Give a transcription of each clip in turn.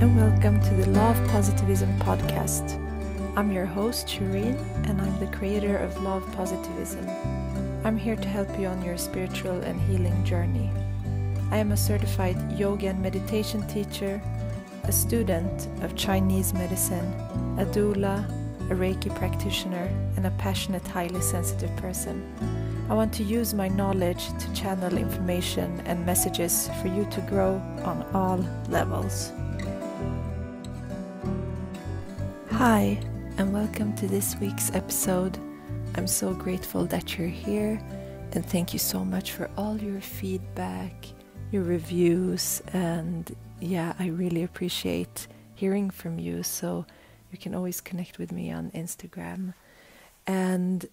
and welcome to the Love Positivism podcast. I'm your host, Shireen, and I'm the creator of Love Positivism. I'm here to help you on your spiritual and healing journey. I am a certified yoga and meditation teacher, a student of Chinese medicine, a doula, a Reiki practitioner, and a passionate, highly sensitive person. I want to use my knowledge to channel information and messages for you to grow on all levels. Hi, and welcome to this week's episode. I'm so grateful that you're here, and thank you so much for all your feedback, your reviews, and I really appreciate hearing from you. So you can always connect with me on Instagram. And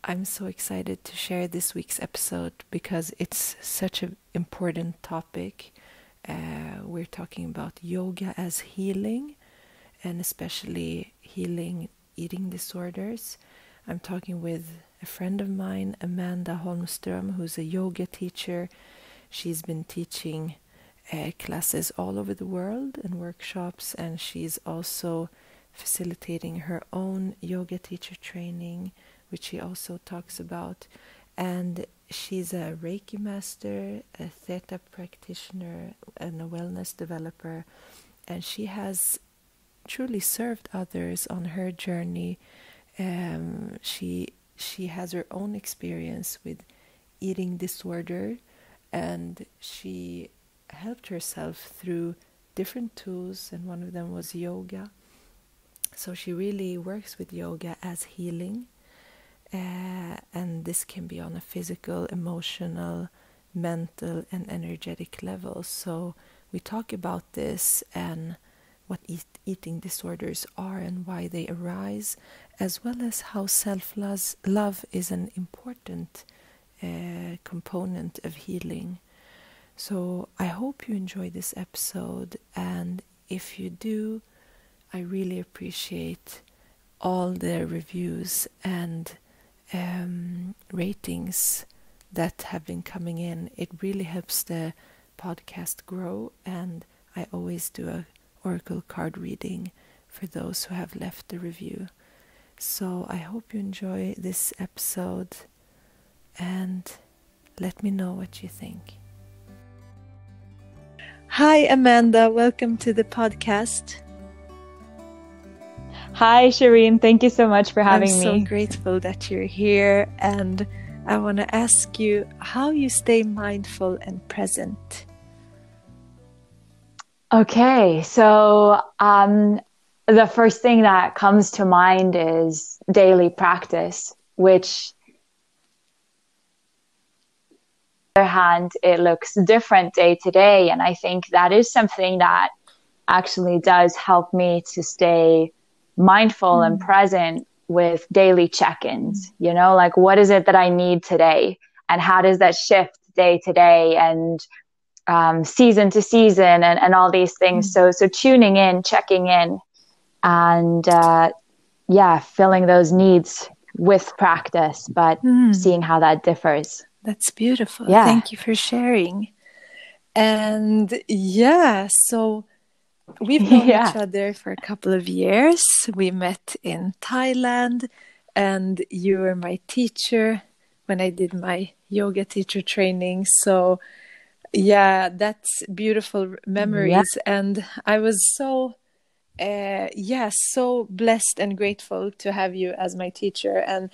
I'm so excited to share this week's episode because it's such an important topic. We're talking about yoga as healing, and especially healing eating disorders. I'm talking with a friend of mine, Amanda Holmström, who's a yoga teacher. She's been teaching classes all over the world and workshops, and she's also facilitating her own yoga teacher training, which she also talks about. And she's a Reiki master, a Theta practitioner, and a wellness developer. And she has truly served others on her journey. She has her own experience with eating disorder, and she helped herself through different tools, and one of them was yoga. So she really works with yoga as healing. And this can be on a physical, emotional, mental, and energetic level. So we talk about this and what eating disorders are and why they arise, as well as how self-love is an important component of healing. So I hope you enjoy this episode, and if you do, I really appreciate all the reviews and ratings that have been coming in. It really helps the podcast grow, and I always do a oracle card reading for those who have left the review. So I hope you enjoy this episode, and let me know what you think. Hi Amanda, welcome to the podcast. Hi, Shireen. Thank you so much for having me. I'm so grateful that you're here, and I want to ask you how you stay mindful and present. Okay, so the first thing that comes to mind is daily practice, which on the other hand, it looks different day to day. And I think that is something that actually does help me to stay mindful and present with daily check-ins, like what is it that I need today, and how does that shift day to day and season to season and all these things. So tuning in, checking in, and filling those needs with practice, but seeing how that differs. That's beautiful. Yeah. Thank you for sharing. And so we've known each other for a couple of years. We met in Thailand, and you were my teacher when I did my yoga teacher training. So that's beautiful memories. And I was so blessed and grateful to have you as my teacher. And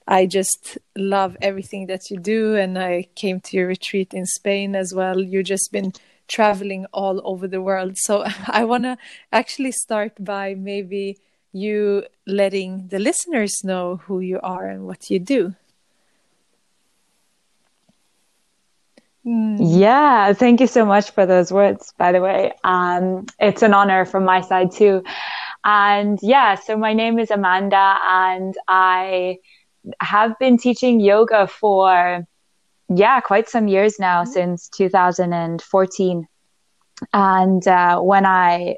I just love everything that you do. And I came to your retreat in Spain as well. You've just been traveling all over the world. So I want to actually start by maybe you letting the listeners know who you are and what you do. Yeah, thank you so much for those words, by the way. It's an honor from my side too. And so my name is Amanda, and I have been teaching yoga for quite some years now, since 2014. And when I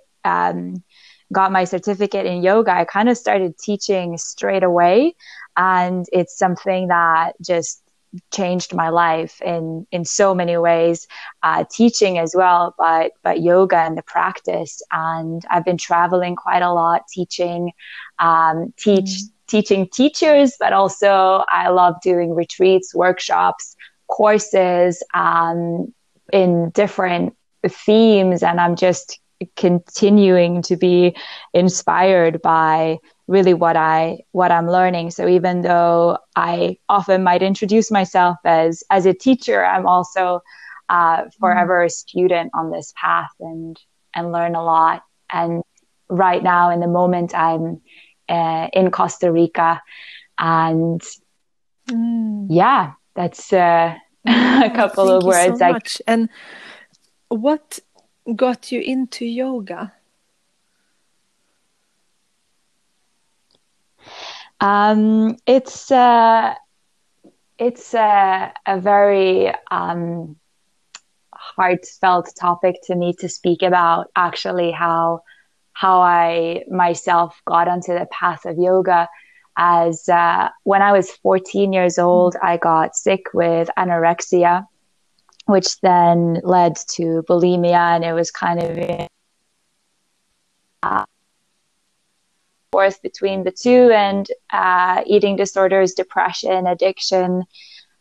got my certificate in yoga, I kind of started teaching straight away. And it's something that just changed my life in so many ways, teaching as well, but yoga and the practice. And I've been traveling quite a lot, teaching teachers, but also I love doing retreats, workshops, courses in different themes. And I'm just continuing to be inspired by really what I'm learning. So even though I often might introduce myself as a teacher, I'm also forever a student on this path and learn a lot. And right now in the moment, I'm in Costa Rica, and yeah, that's a couple of words. Thank you so much. And what got you into yoga? It's a very heartfelt topic to me to speak about, actually, how I myself got onto the path of yoga. As when I was 14 years old, I got sick with anorexia, which then led to bulimia, and it was kind of forth between the two, and eating disorders, depression, addiction.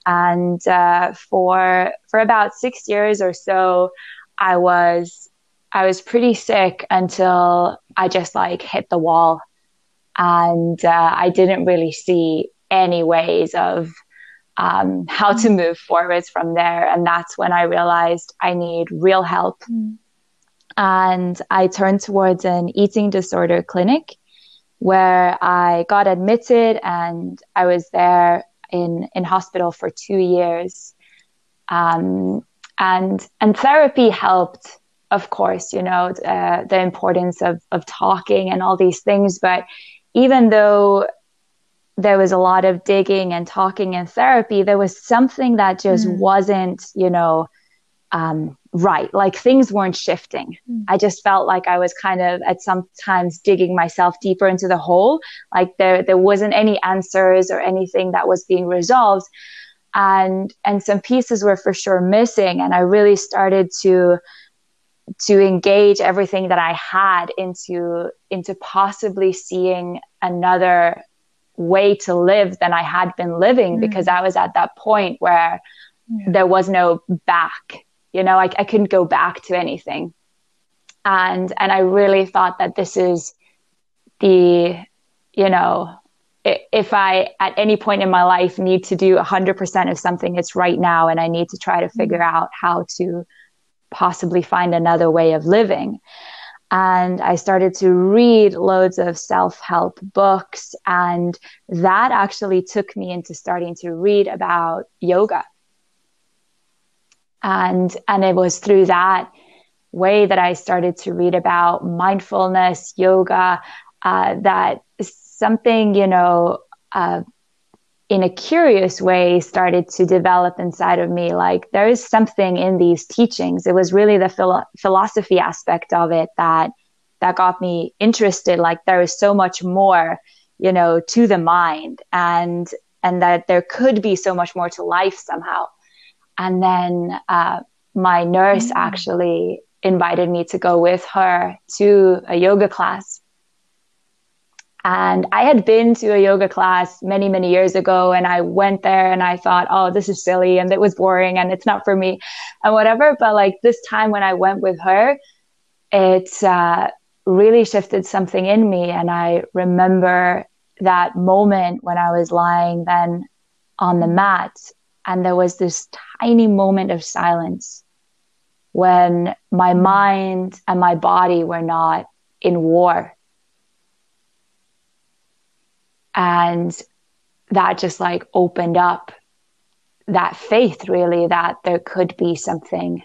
And for about 6 years or so, I was pretty sick until I just hit the wall, and I didn't really see any ways of how to move forwards from there. And that's when I realized I need real help. And I turned towards an eating disorder clinic, where I got admitted, and I was there in hospital for 2 years. And therapy helped, of course, the importance of talking and all these things. But even though there was a lot of digging and talking and therapy, there was something that just wasn't, right. Like things weren't shifting. I just felt like I was kind of at sometimes digging myself deeper into the hole. Like there wasn't any answers or anything that was being resolved. And some pieces were for sure missing. And I really started to engage everything that I had into possibly seeing another way to live than I had been living, because I was at that point where there was no back. I couldn't go back to anything. And I really thought that this is if I at any point in my life need to do 100% of something, it's right now. And I need to try to figure out how to possibly find another way of living. And I started to read loads of self-help books. And that actually took me into starting to read about yoga. And it was through that way that I started to read about mindfulness, yoga, that something, in a curious way started to develop inside of me. Like there is something in these teachings. It was really the philosophy aspect of it that got me interested. Like there is so much more, to the mind, and that there could be so much more to life somehow. And then my nurse actually invited me to go with her to a yoga class. And I had been to a yoga class many, many years ago, and I went there and I thought, oh, this is silly and it was boring and it's not for me and whatever. But this time when I went with her, it really shifted something in me. And I remember that moment when I was lying then on the mat, and there was this tiny moment of silence when my mind and my body were not in war. And that just opened up that faith, really, that there could be something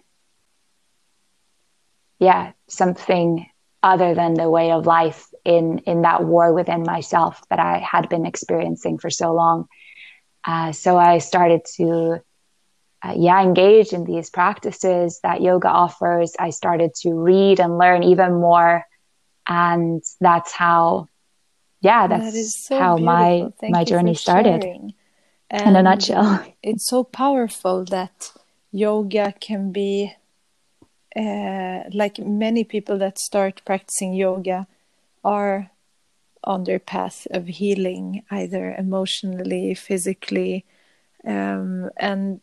other than the way of life in that war within myself that I had been experiencing for so long. So I started to engage in these practices that yoga offers. I started to read and learn even more. And that's how, that is so how beautiful. my journey started. Sharing. in a nutshell. It's so powerful that yoga can be like many people that start practicing yoga are on their path of healing, either emotionally, physically, and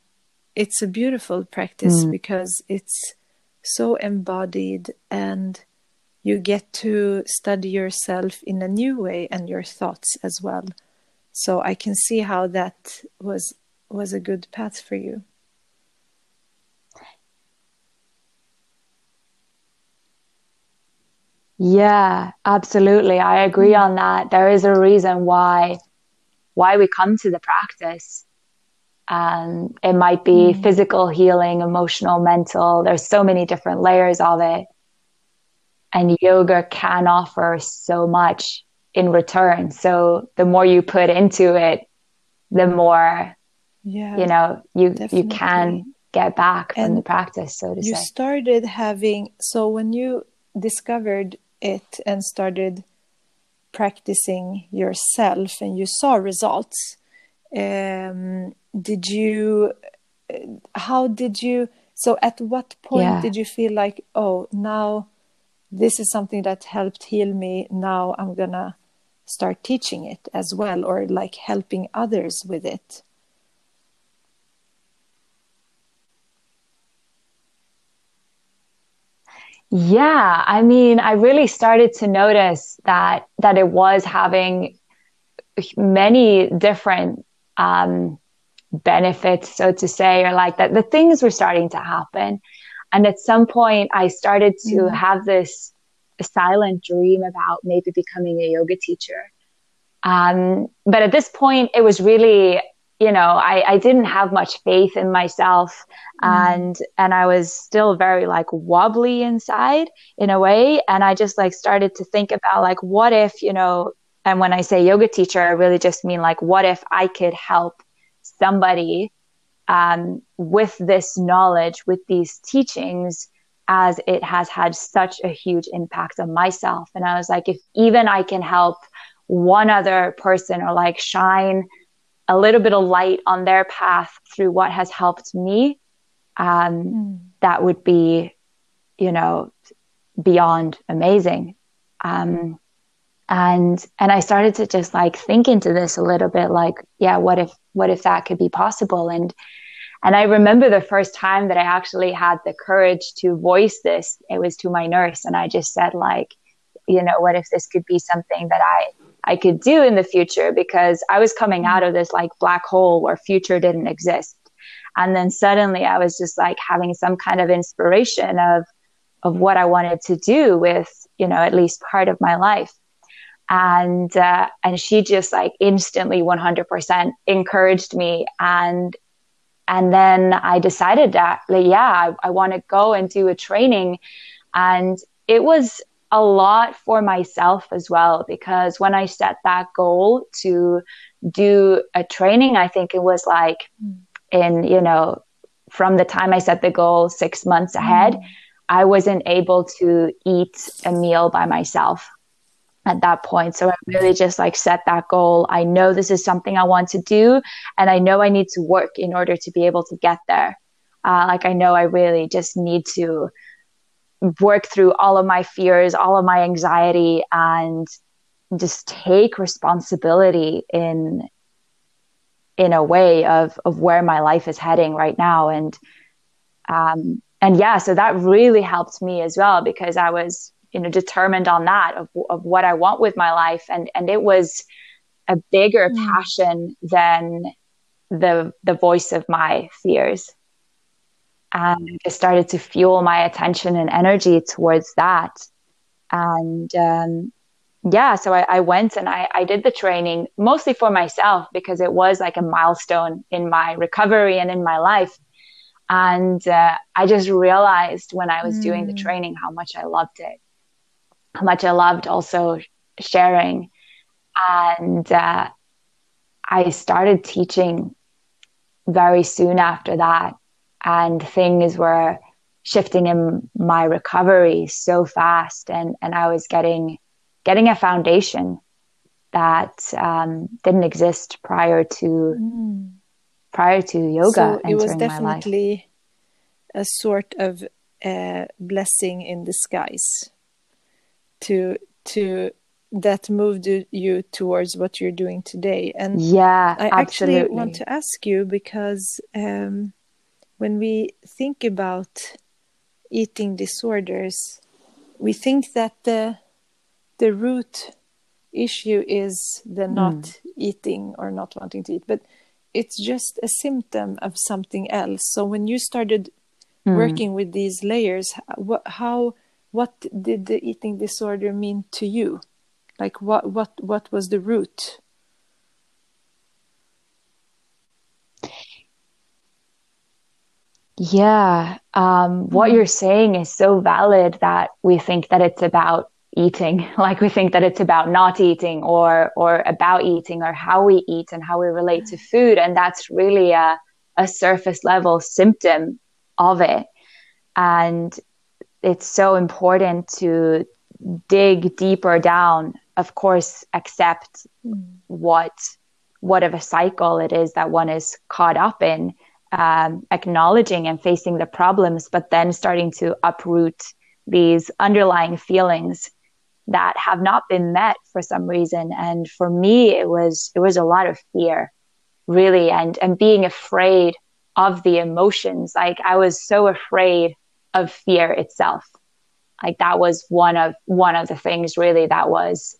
it's a beautiful practice because it's so embodied, and you get to study yourself in a new way and your thoughts as well. So I can see how that was a good path for you. Yeah, absolutely. I agree on that. There is a reason why we come to the practice. It might be physical healing, emotional, mental. There's so many different layers of it. And yoga can offer so much in return. So the more you put into it, the more, you know, you can get back from the practice, so to say. You started having, so when you discovered it and started practicing yourself and you saw results, so at what point did you feel like, oh, now this is something that helped heal me, now I'm gonna start teaching it as well, or like helping others with it? Yeah, I mean, I really started to notice that it was having many different benefits, so to say, or like that the things were starting to happen. And at some point I started to have this silent dream about maybe becoming a yoga teacher. But at this point it was really, you know, I didn't have much faith in myself, and I was still very like wobbly inside in a way. And I just like started to think about like, what if, you know, and when I say yoga teacher, I really just mean like, what if I could help somebody with this knowledge, with these teachings, as it has had such a huge impact on myself. And I was like, if even I can help one other person, or like shine a little bit of light on their path through what has helped me, that would be, you know, beyond amazing. And I started to just like think into this a little bit, like, yeah, what if that could be possible? And I remember the first time that I actually had the courage to voice this, it was to my nurse. And I just said like, you know, what if this could be something that I could do in the future? Because I was coming out of this like black hole where future didn't exist. And then suddenly I was just like having some kind of inspiration of what I wanted to do with, you know, at least part of my life. And she just like instantly 100% encouraged me. And then I decided that, like, yeah, I want to go and do a training. And it was a lot for myself as well, because when I set that goal to do a training, I think it was like in, you know, from the time I set the goal 6 months ahead, I wasn't able to eat a meal by myself at that point. So I really just like set that goal. I know this is something I want to do, and I know I need to work in order to be able to get there. Like I know I really just need to work through all of my fears, all of my anxiety, and just take responsibility in a way of where my life is heading right now. And yeah, so that really helped me as well, because I was, you know, determined on that of what I want with my life. And it was a bigger passion than the voice of my fears. And I started to fuel my attention and energy towards that. And yeah, so I went and I did the training mostly for myself, because it was like a milestone in my recovery and in my life. And I just realized when I was doing the training how much I loved it, how much I loved also sharing. And I started teaching very soon after that. And things were shifting in my recovery so fast. And I was getting a foundation that didn't exist prior to yoga So it was entering my life. definitely a sort of blessing in disguise to that moved you towards what you're doing today. And yeah, I absolutely. actually want to ask you, because when we think about eating disorders, we think that the root issue is the not eating or not wanting to eat, but it's just a symptom of something else. So when you started working with these layers, what did the eating disorder mean to you? Like what was the root? Yeah. What you're saying is so valid, that we think that it's about eating, like we think that it's about not eating or about eating, or how we eat and how we relate to food. And that's really a surface level symptom of it. And it's so important to dig deeper down, of course, accept what of a cycle it is that one is caught up in, acknowledging and facing the problems, but then starting to uproot these underlying feelings that have not been met for some reason. And for me, it was a lot of fear, really, and being afraid of the emotions. Like, I was so afraid of fear itself. Like, that was one of the things really that was,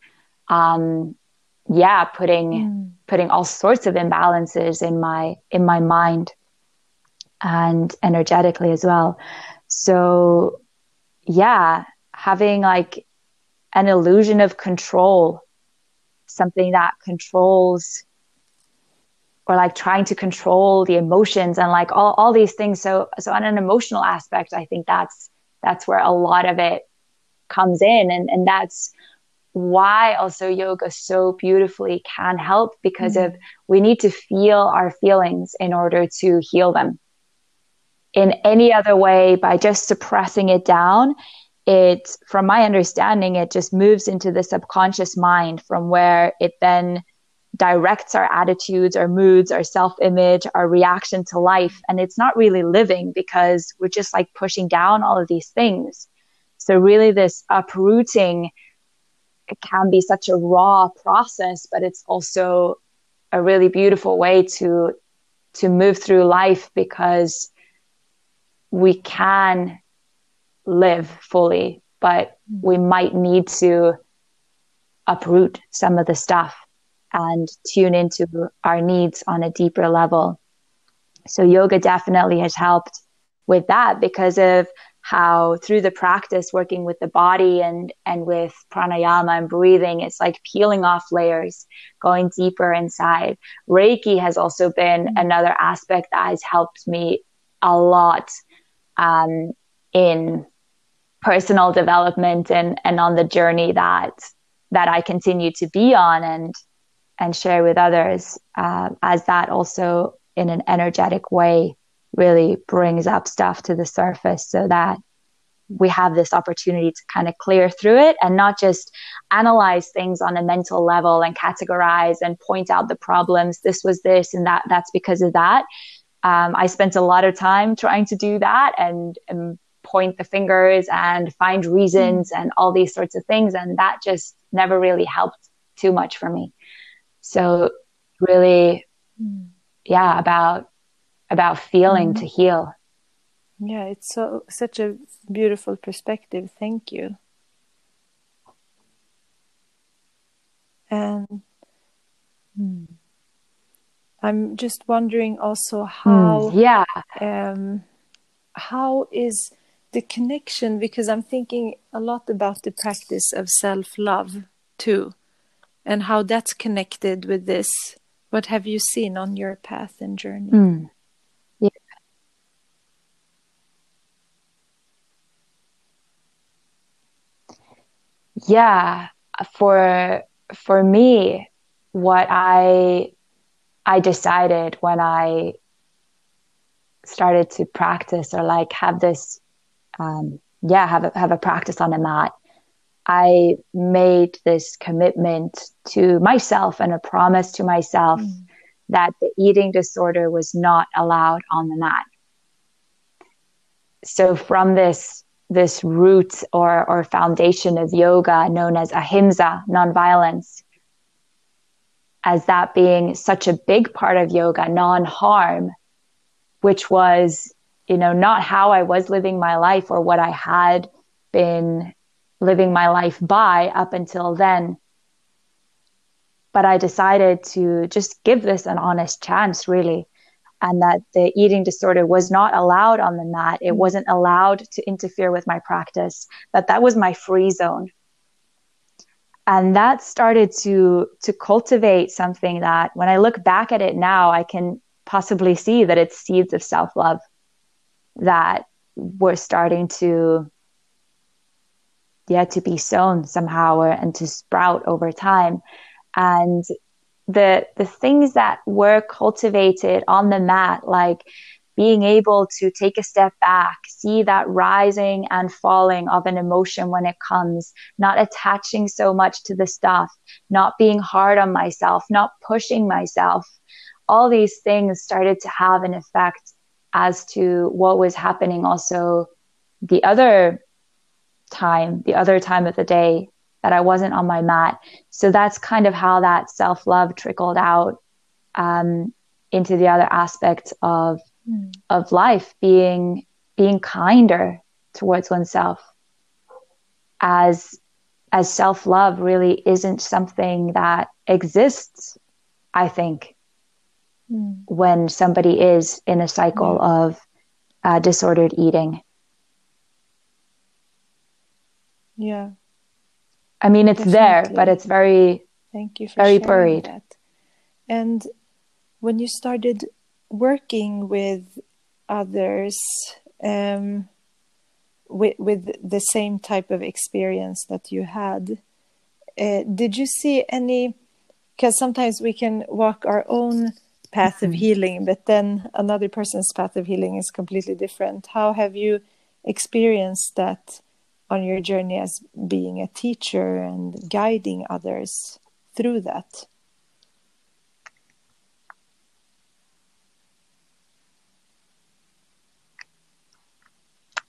putting all sorts of imbalances in my mind and energetically as well. So yeah, having like an illusion of control, something that controls, or like trying to control the emotions and like all these things. So on an emotional aspect, I think that's where a lot of it comes in. And that's why also yoga so beautifully can help, because of we need to feel our feelings in order to heal them. In any other way, by just suppressing it down, it, from my understanding, it just moves into the subconscious mind, from where it then directs our attitudes, our moods, our self-image, our reaction to life. And it's not really living, because we're just like pushing down all of these things. So really this uprooting, it can be such a raw process, but it's also a really beautiful way to move through life, because we can live fully, but we might need to uproot some of the stuff and tune into our needs on a deeper level. So yoga definitely has helped with that, because of how through the practice, working with the body and with pranayama and breathing, it's like peeling off layers, going deeper inside. Reiki has also been another aspect that has helped me a lot in personal development and on the journey that I continue to be on and share with others, as that also in an energetic way really brings up stuff to the surface, so that we have this opportunity to kind of clear through it and not just analyze things on a mental level and categorize and point out the problems. This was this and that's because of that. I spent a lot of time trying to do that and point the fingers and find reasons and all these sorts of things. And that just never really helped too much for me. So really, about feeling to heal. Yeah, it's such a beautiful perspective. Thank you. And I'm just wondering also how is the connection, because I'm thinking a lot about the practice of self-love too, and how that's connected with this. What have you seen on your path and journey? Yeah, for me, what I decided when I started to practice, or like have this, have a practice on a mat, I made this commitment to myself and a promise to myself that the eating disorder was not allowed on the mat. So from this root or foundation of yoga known as ahimsa, nonviolence, as that being such a big part of yoga, non-harm, which was, not how I was living my life or what I had been living my life by up until then. But I decided to just give this an honest chance, really. And that the eating disorder was not allowed on the mat. It wasn't allowed to interfere with my practice, that was my free zone. And that started to cultivate something that when I look back at it now, I can possibly see that it's seeds of self-love that were starting to be sown somehow and to sprout over time. And the things that were cultivated on the mat, like being able to take a step back, see that rising and falling of an emotion when it comes, not attaching so much to the stuff, not being hard on myself, not pushing myself. All these things started to have an effect as to what was happening also the other time of the day that I wasn't on my mat. So that's kind of how that self-love trickled out into the other aspects of life, being kinder towards oneself, as self-love really isn't something that exists, I think, when somebody is in a cycle of disordered eating. Yeah. I mean, it's there, but it's very, thank you for very sharing buried. that. And when you started working with others with the same type of experience that you had, did you see any, because sometimes we can walk our own path of healing, but then another person's path of healing is completely different. How have you experienced that on your journey as being a teacher and guiding others through that?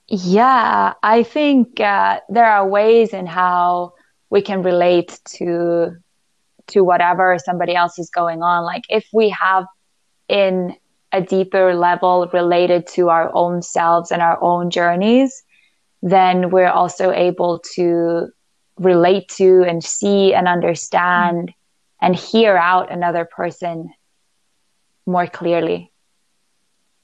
Yeah, I think there are ways in how we can relate to whatever somebody else is going on. Like if we have in a deeper level related to our own selves and our own journeys, then we're also able to relate to and see and understand and hear out another person more clearly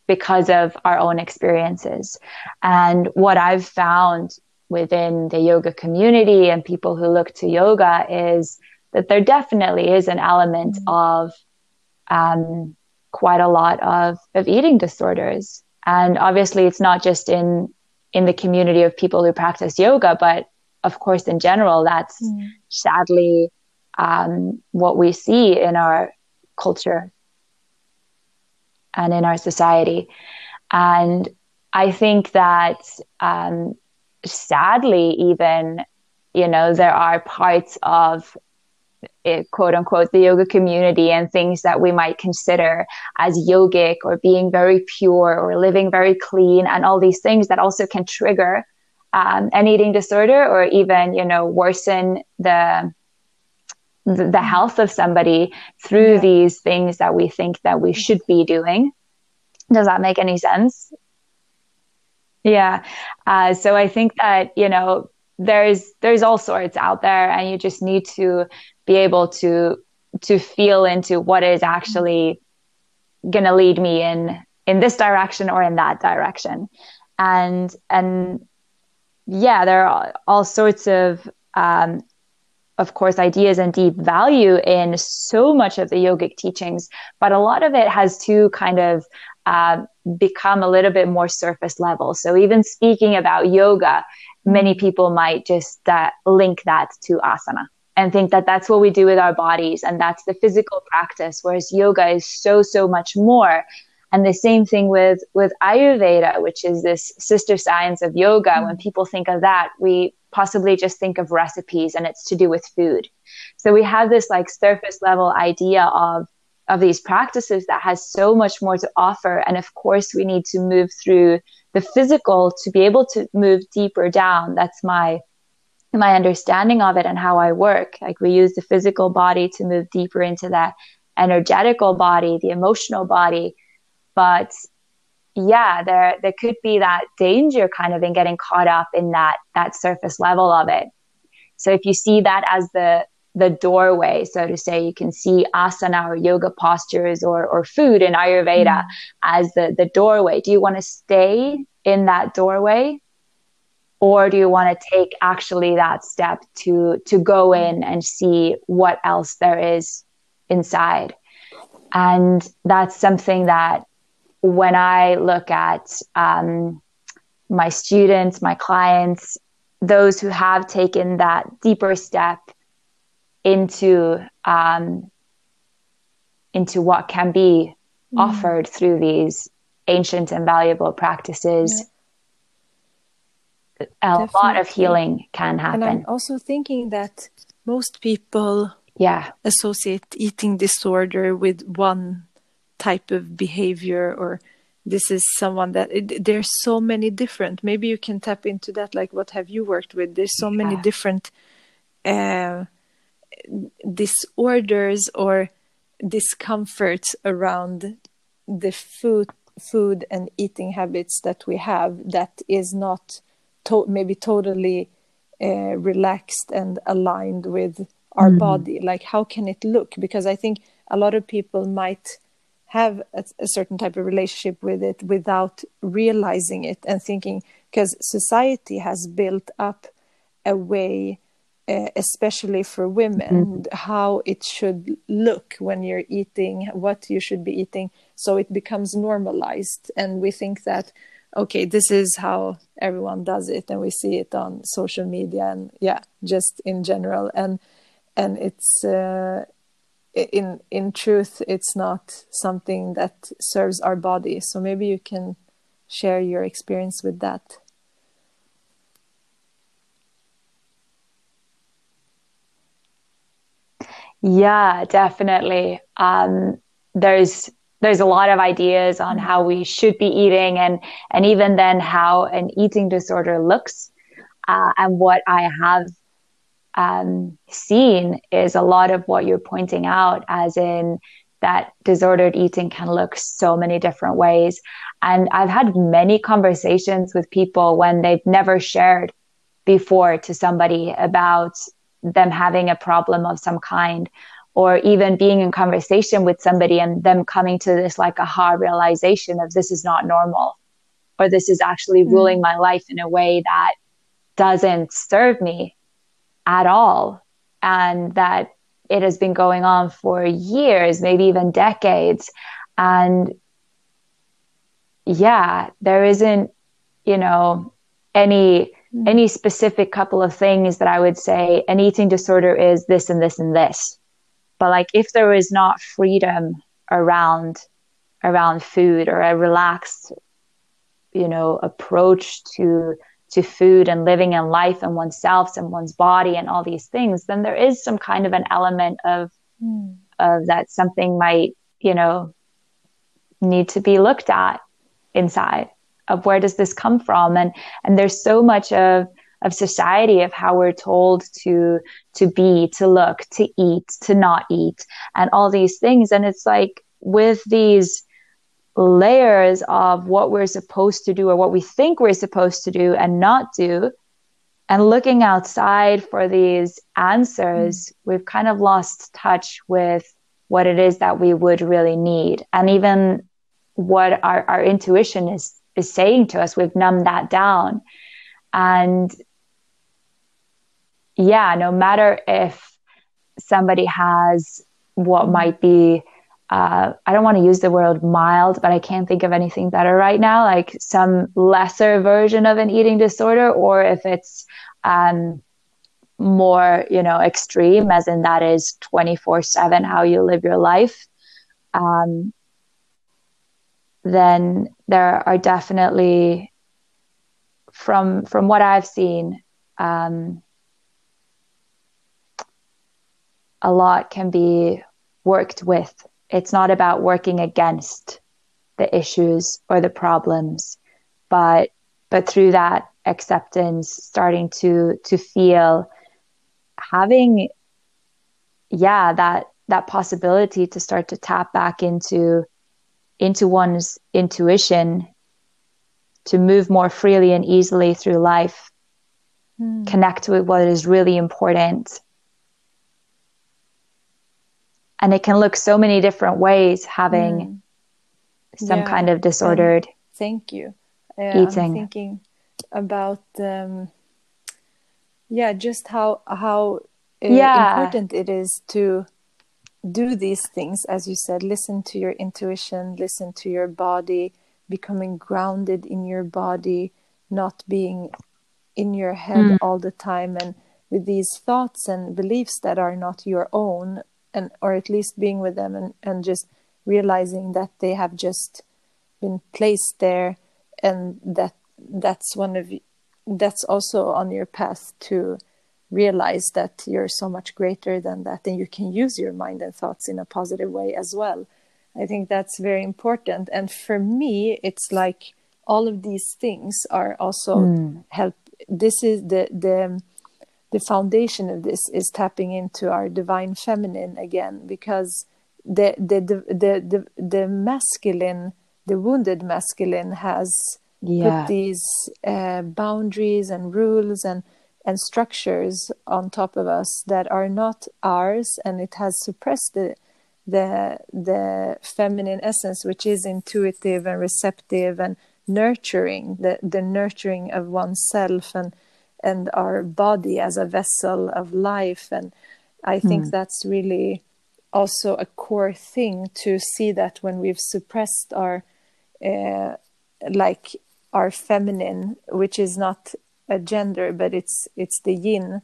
because of our own experiences. And what I've found within the yoga community and people who look to yoga is that there definitely is an element of quite a lot of eating disorders. And obviously it's not just in the community of people who practice yoga, but of course in general, that's sadly what we see in our culture and in our society. And I think that sadly even, there are parts of it, quote unquote, the yoga community and things that we might consider as yogic or being very pure or living very clean and all these things that also can trigger an eating disorder or even, worsen the health of somebody through these things that we think that we should be doing. Does that make any sense? Yeah. So I think that, there's all sorts out there, and you just need to be able to feel into what is actually going to lead me in this direction or in that direction. And yeah, there are all sorts of course, ideas and deep value in so much of the yogic teachings, but a lot of it has to kind of become a little bit more surface level. So even speaking about yoga, many people might just link that to asana and think that that's what we do with our bodies and that's the physical practice, whereas yoga is so much more. And the same thing with Ayurveda, which is this sister science of yoga. When people think of that, we possibly just think of recipes and it's to do with food. So we have this like surface level idea of these practices that has so much more to offer. And of course, we need to move through the physical to be able to move deeper down. That's my understanding of it and how I work. Like we use the physical body to move deeper into that energetical body, the emotional body. But yeah, there could be that danger kind of in getting caught up in that surface level of it. So if you see that as the doorway, so to say, you can see asana or yoga postures or food in Ayurveda as the doorway. Do you want to stay in that doorway? Or do you want to take actually that step to go in and see what else there is inside? And that's something that when I look at my students, my clients, those who have taken that deeper step into what can be offered through these ancient and valuable practices, a lot of healing can happen. And I'm also thinking that most people associate eating disorder with one type of behavior, or this is someone that there's so many different. Maybe you can tap into that. Like, what have you worked with? There's so many different disorders or discomforts around the food and eating habits that we have that is not maybe totally relaxed and aligned with our body. Like, how can it look? Because I think a lot of people might have a certain type of relationship with it without realizing it and thinking, because society has built up a way, especially for women, how it should look when you're eating, what you should be eating. So it becomes normalized. And we think that, okay, this is how everyone does it. And we see it on social media and just in general. And it's, in truth, it's not something that serves our body. So maybe you can share your experience with that. Yeah, definitely. There's a lot of ideas on how we should be eating and even then how an eating disorder looks. And what I have seen is a lot of what you're pointing out, as in that disordered eating can look so many different ways. And I've had many conversations with people when they've never shared before to somebody about them having a problem of some kind, or even being in conversation with somebody and them coming to this like aha realization of this is not normal, or this is actually ruling my life in a way that doesn't serve me at all. And that it has been going on for years, maybe even decades. And there isn't, any specific couple of things that I would say an eating disorder is this and this and this. But like, if there is not freedom around food, or a relaxed, approach to food and living in life and oneself and one's body and all these things, then there is some kind of an element of that something might, need to be looked at inside, of where does this come from? And there's so much of society of how we're told to be, to look, to eat, to not eat, and all these things. And it's like, with these layers of what we're supposed to do, or what we think we're supposed to do and not do, and looking outside for these answers, we've kind of lost touch with what it is that we would really need. And even what our intuition is saying to us, we've numbed that down. And no matter if somebody has what might be, I don't want to use the word mild, but I can't think of anything better right now, like some lesser version of an eating disorder, or if it's more, extreme, as in that is 24/7 how you live your life, then there are definitely, from what I've seen, a lot can be worked with. It's not about working against the issues or the problems, but through that acceptance, starting to feel, having, that possibility to start to tap back into one's intuition, to move more freely and easily through life, connect with what is really important. And it can look so many different ways, having some kind of disordered thank you. eating. I'm thinking about just how important it is to do these things, as you said, listen to your intuition, listen to your body, becoming grounded in your body, not being in your head all the time, and with these thoughts and beliefs that are not your own, and or at least being with them and just realizing that they have just been placed there, and that's also on your path to realize that you're so much greater than that, and you can use your mind and thoughts in a positive way as well. I think that's very important. And for me, it's like all of these things are also help. This is the foundation of this is tapping into our divine feminine again, because the masculine, the wounded masculine has put these boundaries and rules and structures on top of us that are not ours, and it has suppressed the feminine essence, which is intuitive and receptive and nurturing, the nurturing of oneself and our body as a vessel of life. And I think that's really also a core thing, to see that when we've suppressed our our feminine, which is not a gender, but it's the yin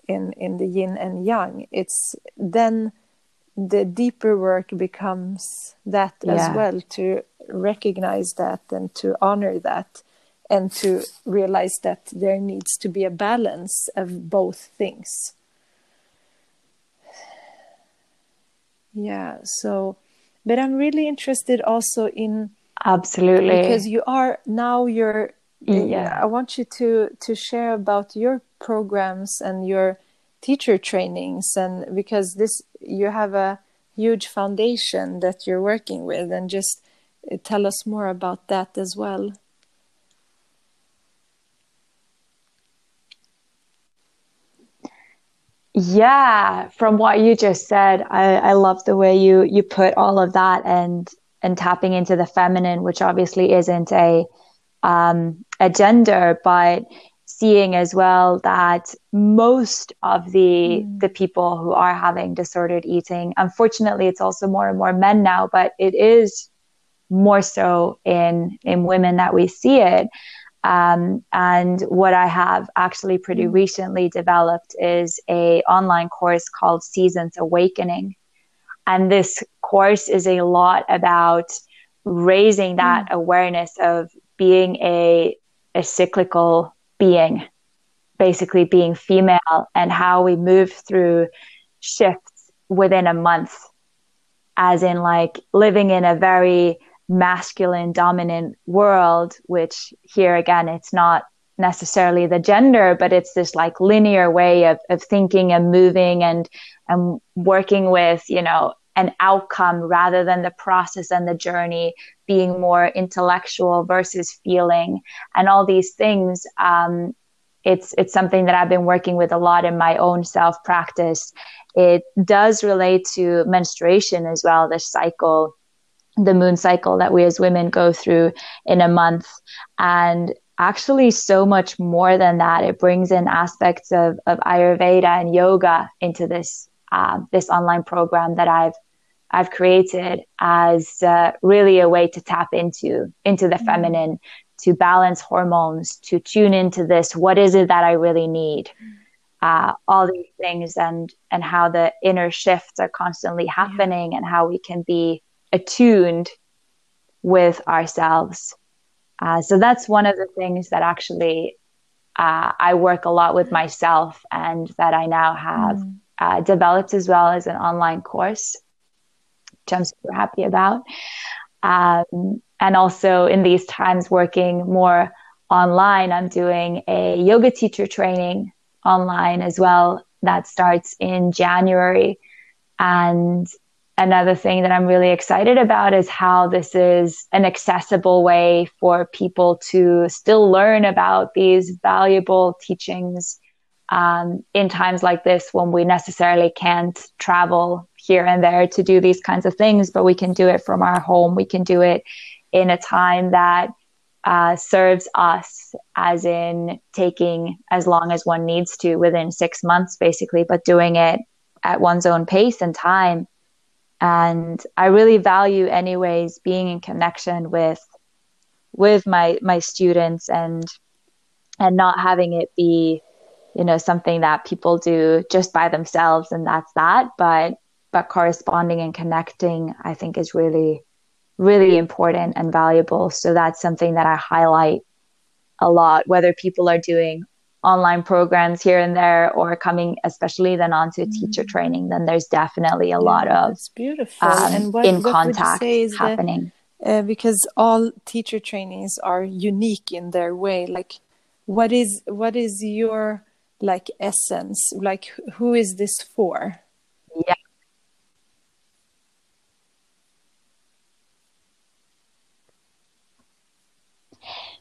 in the yin and yang, it's then the deeper work becomes that as well, to recognize that and to honor that, and to realize that there needs to be a balance of both things. So, but I'm really interested also in, absolutely, because you're I want you to share about your programs and your teacher trainings, and because you have a huge foundation that you're working with, and just tell us more about that as well. Yeah, from what you just said, I love the way you put all of that, and tapping into the feminine, which obviously isn't a gender, but seeing as well that most of the people who are having disordered eating, unfortunately, it's also more and more men now, but it is more so in women that we see it. And what I have actually pretty recently developed is a online course called Seasons Awakening. And this course is a lot about raising that awareness of being a cyclical being, basically being female, and how we move through shifts within a month, as in like living in a very masculine dominant world, which here again, it's not necessarily the gender, but it's this like linear way of thinking and moving and working with, an outcome rather than the process and the journey, being more intellectual versus feeling, and all these things. It's something that I've been working with a lot in my own self practice. It does relate to menstruation as well, this cycle, the moon cycle that we as women go through in a month. And actually so much more than that, it brings in aspects of Ayurveda and yoga into this online program that I've created as really a way to tap into the feminine, to balance hormones, to tune into this, what is it that I really need? All these things, and how the inner shifts are constantly happening, and how we can be attuned with ourselves. So that's one of the things that actually I work a lot with myself, and that I now have developed as well as an online course, which I'm super happy about. And also in these times working more online, I'm doing a yoga teacher training online as well that starts in January. And another thing that I'm really excited about is how this is an accessible way for people to still learn about these valuable teachings in times like this, when we necessarily can't travel here and there to do these kinds of things, but we can do it from our home. We can do it in a time that serves us, as in taking as long as one needs to, within 6 months, basically, but doing it at one's own pace and time. And I really value anyways being in connection with my students, and not having it be, something that people do just by themselves and that's that, but corresponding and connecting, I think, is really, really important and valuable. So that's something that I highlight a lot, whether people are doing online programs here and there or coming, especially then onto teacher training, then there's definitely a lot of that's beautiful. And what contact would you say is happening. Because all teacher trainings are unique in their way. Like, what is your essence? Like, who is this for? Yeah.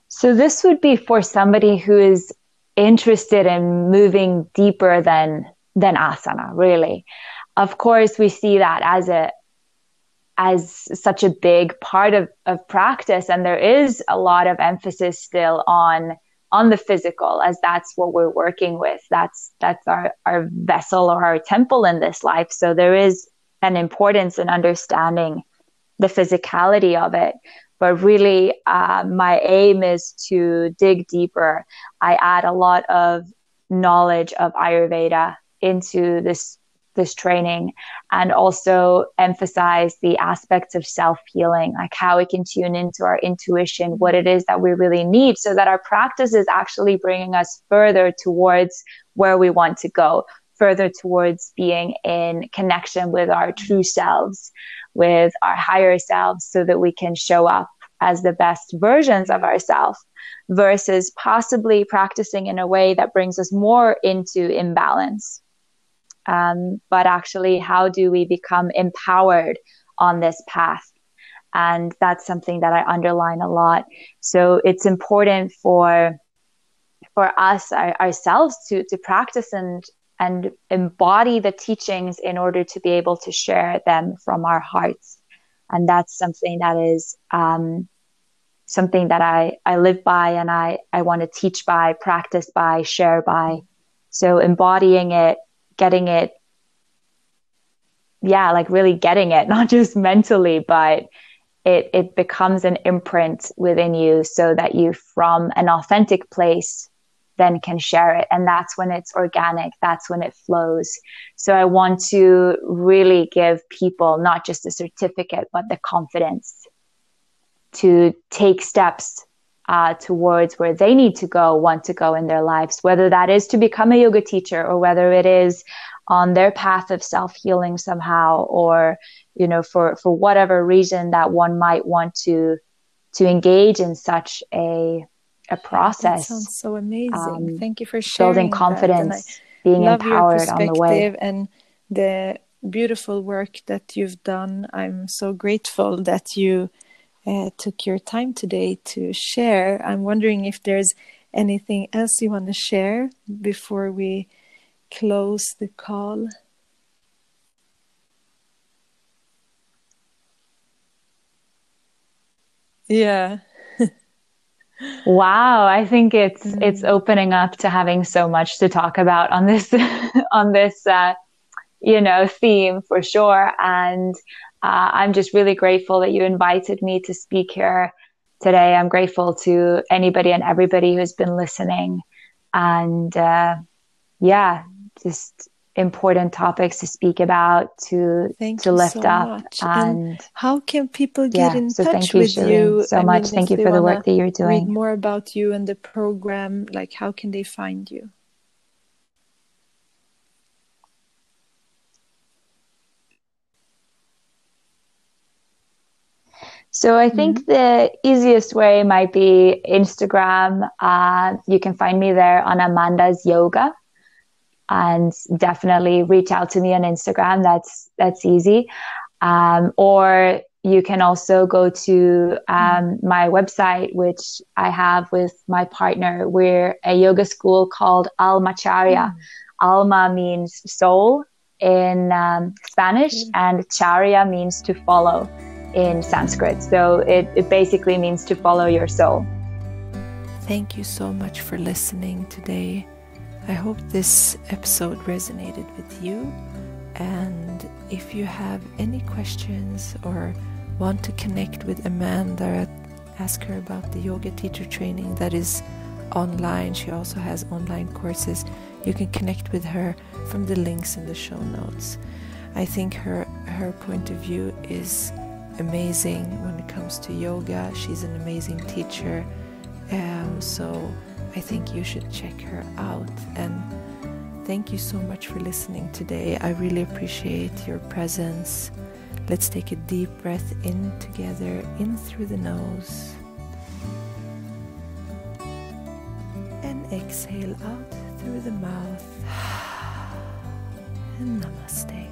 So this would be for somebody who is interested in moving deeper than asana, really. Of course, we see that as such a big part of practice, and there is a lot of emphasis still on the physical, as that's what we're working with. That's our vessel or our temple in this life. So there is an importance in understanding the physicality of it. But really, my aim is to dig deeper. I add a lot of knowledge of Ayurveda into this training, and also emphasize the aspects of self-healing, like how we can tune into our intuition, what it is that we really need, so that our practice is actually bringing us further towards where we want to go, further towards being in connection with our true selves, with our higher selves, so that we can show up as the best versions of ourselves, versus possibly practicing in a way that brings us more into imbalance. But actually, how do we become empowered on this path? And that's something that I underline a lot. So it's important for us ourselves to practice and embody the teachings in order to be able to share them from our hearts. And that's something that is something that I live by, and I want to teach by, practice by, share by. So embodying it, getting it, really getting it, not just mentally, but it becomes an imprint within you, so that you, from an authentic place, then can share it. And that's when it's organic. That's when it flows. So I want to really give people not just a certificate, but the confidence to take steps towards where they need to go, want to go in their lives, whether that is to become a yoga teacher, or whether it is on their path of self-healing somehow, or, for whatever reason that one might want to engage in such a process. That sounds so amazing. Thank you for sharing. Building confidence, being empowered on the way. And the beautiful work that you've done. I'm so grateful that you took your time today to share. I'm wondering if there's anything else you want to share before we close the call. Yeah. Wow, I think it's opening up to having so much to talk about on this theme, for sure. And I'm just really grateful that you invited me to speak here today. I'm grateful to anybody and everybody who's been listening, and just important topics to speak about, to lift up. Much. And how can people get in touch thank you, with Shireen, you? so much. Thank you for the work that you're doing. Read more about you and the program. Like, how can they find you? So I think the easiest way might be Instagram. You can find me there on Amanda's Yoga, and definitely reach out to me on Instagram. That's easy. Or you can also go to my website, which I have with my partner. We're a yoga school called Almacharya. Alma means soul in Spanish, and Charya means to follow in Sanskrit. So it basically means to follow your soul. Thank you so much for listening today. I hope this episode resonated with you. And if you have any questions or want to connect with Amanda, ask her about the yoga teacher training that is online. She also has online courses. You can connect with her from the links in the show notes. I think her point of view is amazing when it comes to yoga. She's an amazing teacher. So I think you should check her out. And thank you so much for listening today. I really appreciate your presence. Let's take a deep breath in together, in through the nose. And exhale out through the mouth. And namaste.